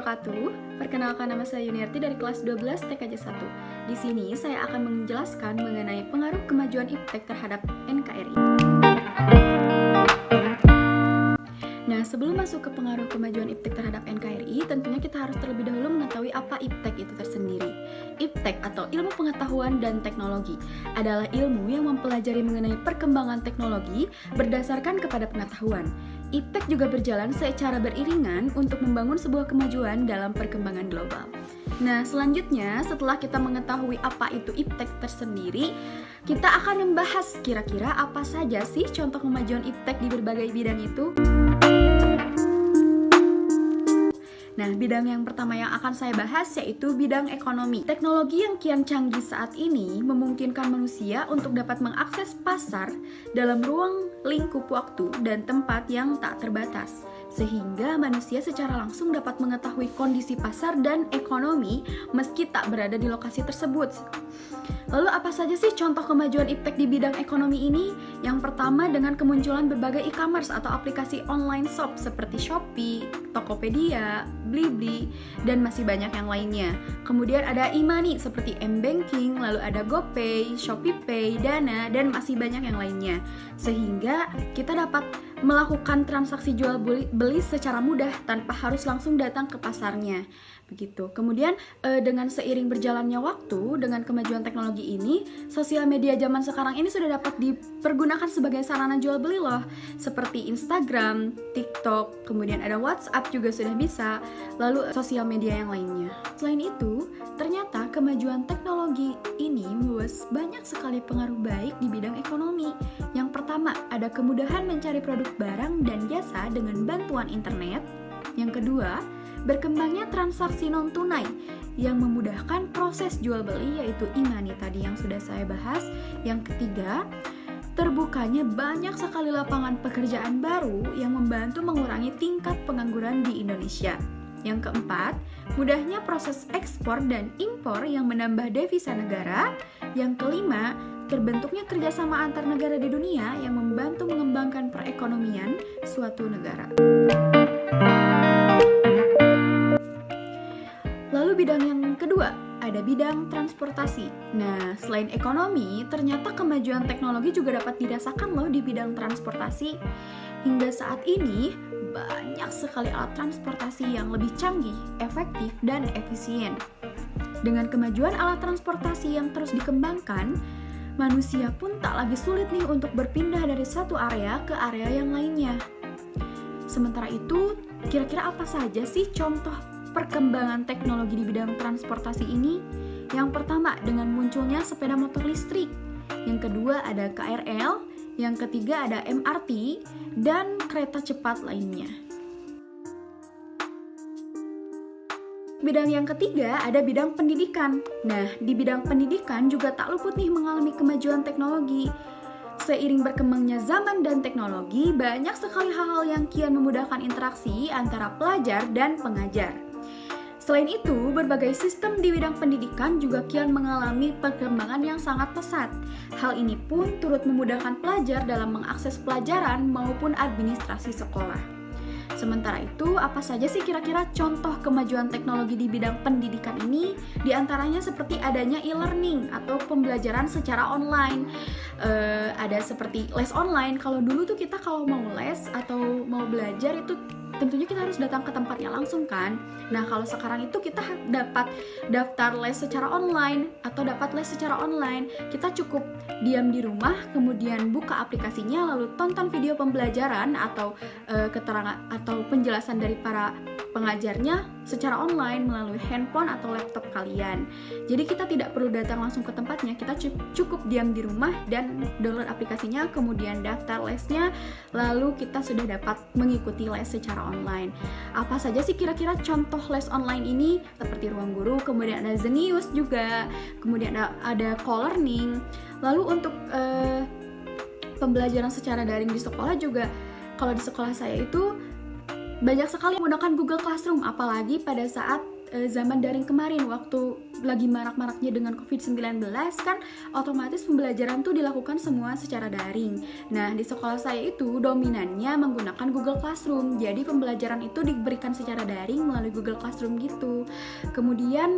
wabarakatuh. Perkenalkan, nama saya Yuniarti dari kelas 12 TKJ 1. Di sini saya akan menjelaskan mengenai pengaruh kemajuan iptek terhadap NKRI. Nah, sebelum masuk ke pengaruh kemajuan iptek terhadap NKRI, tentunya kita harus terlebih dahulu mengetahui apa iptek itu tersendiri. Iptek atau ilmu pengetahuan dan teknologi adalah ilmu yang mempelajari mengenai perkembangan teknologi berdasarkan kepada pengetahuan. Iptek juga berjalan secara beriringan untuk membangun sebuah kemajuan dalam perkembangan global. Nah, selanjutnya setelah kita mengetahui apa itu iptek tersendiri, kita akan membahas kira-kira apa saja sih contoh kemajuan iptek di berbagai bidang itu. Nah, bidang yang pertama yang akan saya bahas yaitu bidang ekonomi. Teknologi yang kian canggih saat ini memungkinkan manusia untuk dapat mengakses pasar dalam ruang lingkup waktu dan tempat yang tak terbatas, sehingga manusia secara langsung dapat mengetahui kondisi pasar dan ekonomi meski tak berada di lokasi tersebut. Lalu apa saja sih contoh kemajuan iptek di bidang ekonomi ini? Yang pertama dengan kemunculan berbagai e-commerce atau aplikasi online shop seperti Shopee, Tokopedia, Blibli, dan masih banyak yang lainnya. Kemudian ada e-money seperti m-banking, lalu ada GoPay, ShopeePay, Dana, dan masih banyak yang lainnya. Sehingga kita dapat melakukan transaksi jual beli secara mudah tanpa harus langsung datang ke pasarnya. Begitu. Kemudian dengan seiring berjalannya waktu, dengan kemajuan teknologi ini, sosial media zaman sekarang ini sudah dapat dipergunakan sebagai sarana jual beli loh, seperti Instagram, TikTok, kemudian ada WhatsApp juga sudah bisa, lalu sosial media yang lainnya. Selain itu, ternyata kemajuan teknologi ini membawa banyak sekali pengaruh baik di bidang ekonomi. Yang pertama, ada kemudahan mencari produk barang dan jasa dengan bantuan internet. Yang kedua, berkembangnya transaksi non-tunai yang memudahkan proses jual beli yaitu e-money tadi yang sudah saya bahas. Yang ketiga, terbukanya banyak sekali lapangan pekerjaan baru yang membantu mengurangi tingkat pengangguran di Indonesia. Yang keempat, mudahnya proses ekspor dan impor yang menambah devisa negara. Yang kelima, terbentuknya kerjasama antar negara di dunia yang membantu mengembangkan perekonomian suatu negara. Lalu bidang yang kedua, ada bidang transportasi. Nah, selain ekonomi, ternyata kemajuan teknologi juga dapat dirasakan loh di bidang transportasi. Hingga saat ini, banyak sekali alat transportasi yang lebih canggih, efektif, dan efisien. Dengan kemajuan alat transportasi yang terus dikembangkan, manusia pun tak lagi sulit nih untuk berpindah dari satu area ke area yang lainnya. Sementara itu, kira-kira apa saja sih contoh perkembangan teknologi di bidang transportasi ini? Yang pertama, dengan munculnya sepeda motor listrik. Yang kedua, ada KRL. Yang ketiga, ada MRT dan kereta cepat lainnya. Bidang yang ketiga, ada bidang pendidikan. Nah, di bidang pendidikan juga tak luput nih mengalami kemajuan teknologi. Seiring berkembangnya zaman dan teknologi, banyak sekali hal-hal yang kian memudahkan interaksi antara pelajar dan pengajar. Selain itu, berbagai sistem di bidang pendidikan juga kian mengalami perkembangan yang sangat pesat. Hal ini pun turut memudahkan pelajar dalam mengakses pelajaran maupun administrasi sekolah. Sementara itu, apa saja sih kira-kira contoh kemajuan teknologi di bidang pendidikan ini? Di antaranya seperti adanya e-learning atau pembelajaran secara online. Ada seperti les online. Kalau dulu tuh kita kalau mau les atau mau belajar itu tentunya kita harus datang ke tempatnya langsung kan. Nah, kalau sekarang itu kita dapat daftar les secara online atau dapat les secara online. Kita cukup diam di rumah, kemudian buka aplikasinya, lalu tonton video pembelajaran atau keterangan atau penjelasan dari para pengajarnya secara online melalui handphone atau laptop kalian. Jadi kita tidak perlu datang langsung ke tempatnya, kita cukup diam di rumah dan download aplikasinya, kemudian daftar lesnya, lalu kita sudah dapat mengikuti les secara online. Apa saja sih kira-kira contoh les online ini? Seperti Ruang Guru, kemudian ada Zenius juga, kemudian ada co-learning. Lalu untuk pembelajaran secara daring di sekolah juga, kalau di sekolah saya itu banyak sekali menggunakan Google Classroom, apalagi pada saat zaman daring kemarin, waktu lagi marak-maraknya dengan COVID-19 kan otomatis pembelajaran tuh dilakukan semua secara daring. Nah, di sekolah saya itu dominannya menggunakan Google Classroom. Jadi pembelajaran itu diberikan secara daring melalui Google Classroom gitu. Kemudian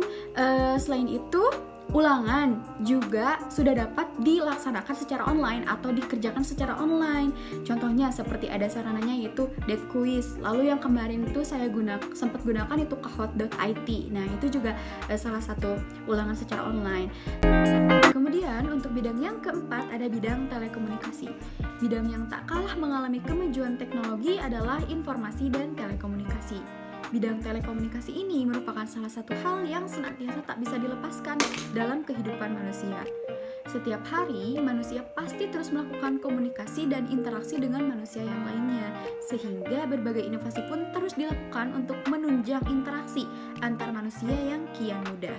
selain itu ulangan juga sudah dapat dilaksanakan secara online atau dikerjakan secara online. Contohnya seperti ada sarananya yaitu Dead Quiz. Lalu yang kemarin itu saya sempat gunakan itu kahoot.it. Nah, itu juga salah satu ulangan secara online. Kemudian untuk bidang yang keempat ada bidang telekomunikasi. Bidang yang tak kalah mengalami kemajuan teknologi adalah informasi dan telekomunikasi. Bidang telekomunikasi ini merupakan salah satu hal yang senantiasa tak bisa dilepaskan dalam kehidupan manusia. Setiap hari, manusia pasti terus melakukan komunikasi dan interaksi dengan manusia yang lainnya, sehingga berbagai inovasi pun terus dilakukan untuk menunjang interaksi antar manusia yang kian mudah.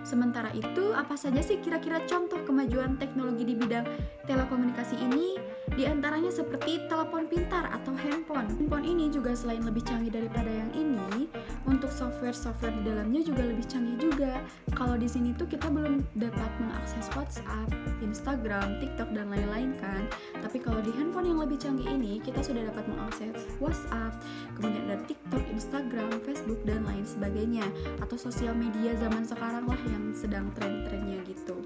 Sementara itu, apa saja sih kira-kira contoh kemajuan teknologi di bidang telekomunikasi ini? Di antaranya seperti telepon pintar atau handphone. Handphone ini juga selain lebih canggih daripada yang ini, untuk software-software di dalamnya juga lebih canggih juga. Kalau di sini tuh kita belum dapat mengakses WhatsApp, Instagram, TikTok dan lain-lain kan. Tapi kalau di handphone yang lebih canggih ini, kita sudah dapat mengakses WhatsApp, kemudian ada TikTok, Instagram, Facebook dan lain sebagainya. Atau sosial media zaman sekarang lah yang sedang tren-trennya gitu.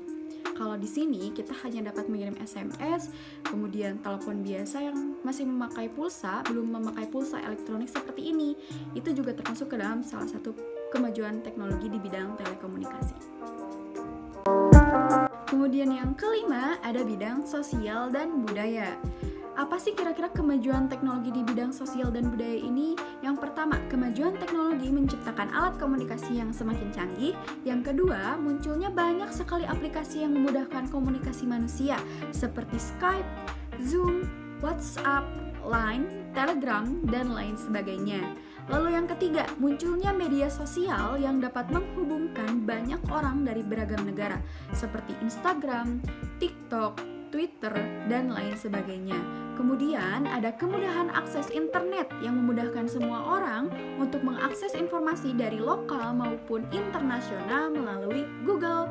Kalau di sini kita hanya dapat mengirim SMS, kemudian telepon biasa yang masih memakai pulsa, belum memakai pulsa elektronik seperti ini. Itu juga termasuk ke dalam salah satu kemajuan teknologi di bidang telekomunikasi. Kemudian yang kelima ada bidang sosial dan budaya. Apa sih kira-kira kemajuan teknologi di bidang sosial dan budaya ini? Yang pertama, kemajuan teknologi menciptakan alat komunikasi yang semakin canggih. Yang kedua, munculnya banyak sekali aplikasi yang memudahkan komunikasi manusia seperti Skype, Zoom, WhatsApp, Line, Telegram, dan lain sebagainya. Lalu yang ketiga, munculnya media sosial yang dapat menghubungkan banyak orang dari beragam negara seperti Instagram, TikTok, Twitter, dan lain sebagainya. Kemudian ada kemudahan akses internet yang memudahkan semua orang untuk mengakses informasi dari lokal maupun internasional melalui Google.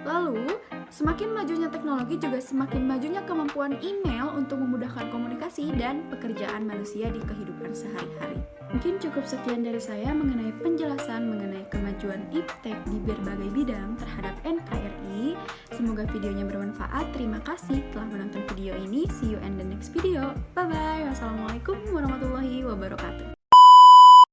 Lalu, semakin majunya teknologi juga semakin majunya kemampuan email untuk memudahkan komunikasi dan pekerjaan manusia di kehidupan sehari-hari. Mungkin cukup sekian dari saya mengenai penjelasan mengenai kemajuan iptek di berbagai bidang terhadap NKRI. Semoga videonya bermanfaat. Terima kasih telah menonton video ini. See you in the next video. Bye-bye. Wassalamualaikum warahmatullahi wabarakatuh.